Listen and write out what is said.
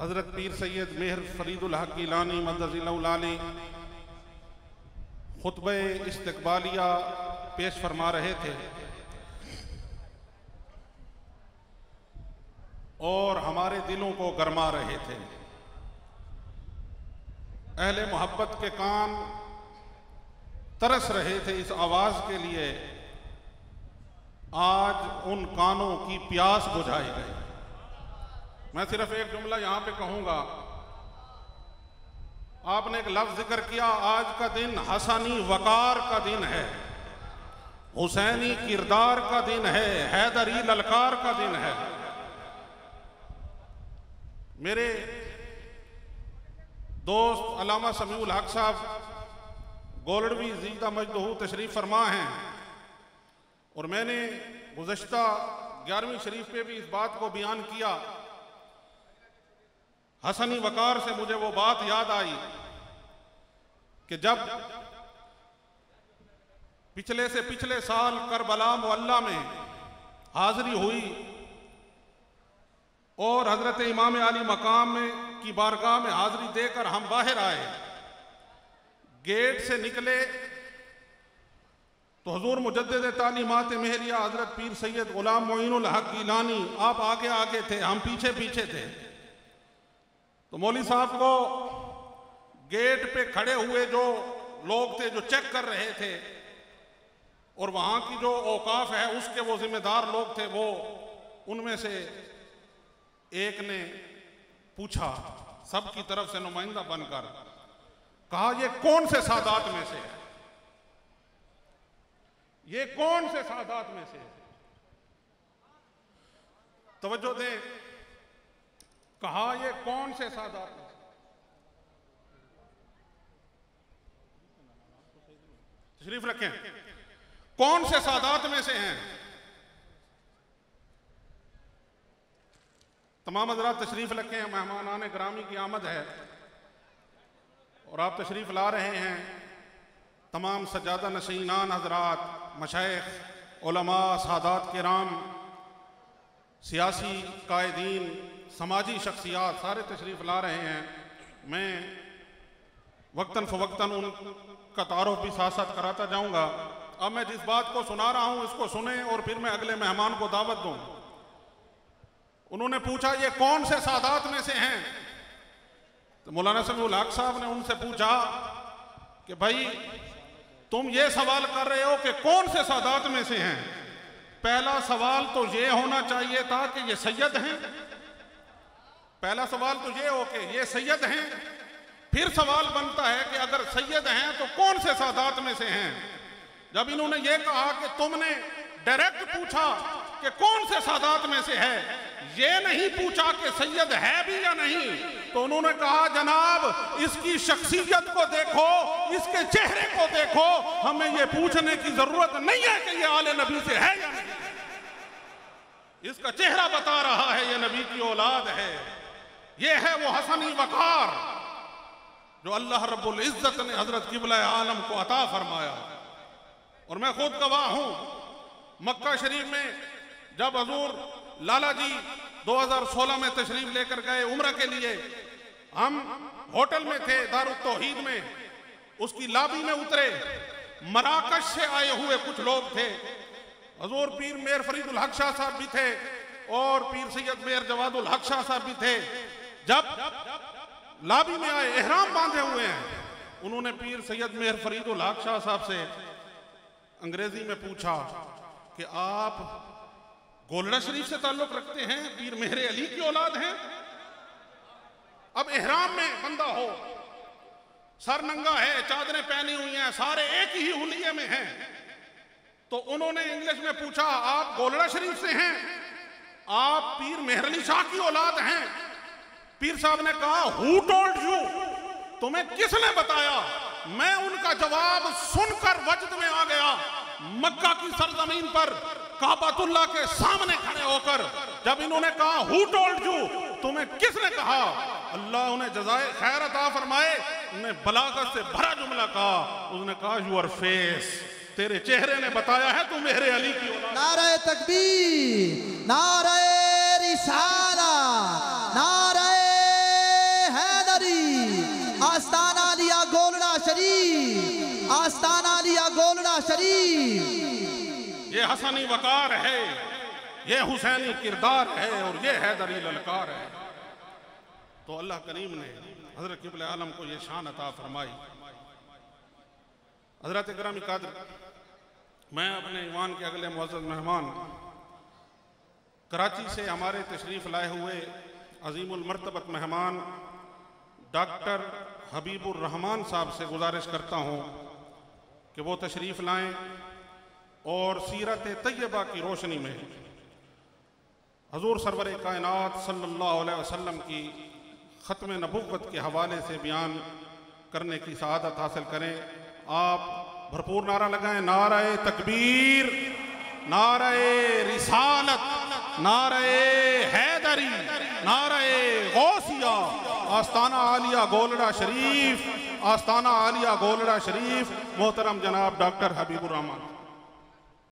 हज़रत पीर सैयद मेहर फरीदुल हक गिलानी मदज़िल्लहुल खुतबे इस्तक़बालिया पेश फरमा रहे थे और हमारे दिलों को गरमा रहे थे। अहले मोहब्बत के कान तरस रहे थे इस आवाज़ के लिए। आज उन कानों की प्यास बुझाई गई। मैं सिर्फ एक जुमला यहाँ पे कहूँगा। आपने एक लफ्ज़ जिक्र किया, आज का दिन हसनी वकार का दिन है, हुसैनी किरदार का दिन है, हैदरी ललकार का दिन है। मेरे दोस्त अल्लामा समीउल हक साहब गोलडवी ज़ीदा मजदहू तशरीफ़ फरमा हैं और मैंने गुज़श्ता 11वीं शरीफ पे भी इस बात को बयान किया। हसनी वकार से मुझे वो बात याद आई कि जब पिछले से पिछले साल करबला मुअल्ला में हाज़िरी हुई और हज़रत इमाम अली मकाम में की बारगाह में हाज़िरी देकर हम बाहर आए, गेट से निकले तो हुज़ूर मुजद्दिद तालीमात महरिया हज़रत पीर सैयद ग़ुलाम मोइनुल हक गिलानी आप आगे आगे थे, हम पीछे पीछे थे। तो मौलवी साहब को गेट पे खड़े हुए जो लोग थे जो चेक कर रहे थे और वहाँ की जो औकाफ है उसके वो जिम्मेदार लोग थे, वो उनमें से एक ने पूछा सबकी तरफ से नुमाइंदा बनकर, कहा ये कौन से सादात में से है, ये कौन से सादात में से है? तवज्जो दें, कहा ये कौन से सादात में से? तशरीफ रखें, कौन से सादात में से हैं? तमाम हज़रात तशरीफ रखें, मेहमानान ग्रामी की आमद है और आप तशरीफ ला रहे हैं। तमाम सज्जादा नशीनान हज़रात, मशाइख, उलमा, सादात किराम, सियासी कायदीन, समाजी शख्सियात सारे तशरीफ़ ला रहे हैं। मैं वक्तन फ़वक्तन उनका तारुफ भी साथ साथ कराता जाऊँगा। अब मैं जिस बात को सुना रहा हूँ इसको सुने और फिर मैं अगले मेहमान को दावत दूँ। उन्होंने पूछा ये कौन से सादात में से हैं? तो मौलाना समीउल हक साहब ने उनसे पूछा कि भाई तुम ये सवाल कर रहे हो कि कौन से सादात में से हैं। पहला सवाल तो ये होना चाहिए था कि ये सैयद हैं। पहला सवाल तो ये हो कि ये सैयद हैं। फिर सवाल बनता है कि अगर सैयद हैं तो कौन से सादात में से हैं। जब इन्होंने ये कहा कि तुमने डायरेक्ट पूछा कि कौन से सादात में से है, ये नहीं पूछा कि सैयद है भी या नहीं, तो उन्होंने कहा जनाब इसकी शख्सियत को देखो, इसके चेहरे को देखो, हमें ये पूछने की जरूरत नहीं है कि ये आले नबी से है या नहीं। इसका चेहरा बता रहा है ये नबी की औलाद है। ये है वो हसनी वकार जो अल्लाह रब्बुल इज्जत ने हजरत किबला आलम को अता फरमाया। और मैं खुद गवाह हूं, मक्का शरीफ में जब हजूर लाला जी 2016 में तशरीफ लेकर गए उम्रा के लिए, हम होटल में थे दारुत तौहीद में, उसकी लॉबी में उतरे, मराकश से आए हुए कुछ लोग थे। हजूर पीर मेहर फरीदुल हक शाह साहब भी थे और पीर सैयद मेहर जवादुल हक शाह साहब भी थे। जब लॉबी में आए, एहराम बांधे हुए हैं, उन्होंने पीर सैयद मेहर फरीदुल हक शाह साहब से अंग्रेजी में पूछा कि आप गोलड़ा शरीफ से ताल्लुक रखते हैं, पीर मेहर अली की औलाद हैं? अब एहराम में बंदा हो, सर नंगा है, चादरें पहनी हुई हैं, सारे एक ही हुलिये में हैं, तो उन्होंने इंग्लिश में पूछा आप गोलड़ा शरीफ से हैं, आप पीर मेहर अली शाह की औलाद हैं? पीर साहब ने कहा हु टोल्ड यू, तुम्हें किसने बताया? मैं उनका जवाब सुनकर वजद में आ गया। मक्का की सरजमीन पर काबतुल्लाह के सामने खड़े होकर जब इन्होंने कहा हु टोल्ड यू, तुम्हें किसने कहा? अल्लाह उन्हें जज़ाए खैर अता फरमाए, उन्हें बलागत से भरा जुमला कहा। उसने कहा यूर फेस, तेरे चेहरे ने बताया है तू मेरे अली की औलाद। नारे तकबीर, नारे रिसाला, नारे आस्ताना लिया गोलड़ा शरीफ, आस्ताना लिया गोलड़ा शरीफ। ये हसनी वकार है, ये हुसैनी किरदार है और ये हैदरी ललकार है। तो अल्लाह करीम ने हजरत क़िबला आलम को ये शान अता फरमाई। हजरत ग्रामी कादर, मैं अपने ईवान के अगले मुअज़्ज़ज़ मेहमान कराची से हमारे तशरीफ़ लाए हुए अज़ीमुल मर्तबत मेहमान डॉक्टर हबीबुर रहमान साहब से गुजारिश करता हूँ कि वो तशरीफ़ लाएं और सीरत तैयबा की रोशनी में हजूर सरवर कायनात सल्लल्लाहु अलैहि वसल्लम की ख़त्म नबुव्वत के हवाले से बयान करने की सआदत हासिल करें। आप भरपूर नारा लगाएं, नाराए तकबीर, नाराए रिसालत, नाराए हैदरी, नाराए गौसिया, आस्ताना आलिया गोलड़ा शरीफ, आस्ताना आलिया गोलड़ा शरीफ। मोहतरम जनाब डॉक्टर हबीबुर रहमान।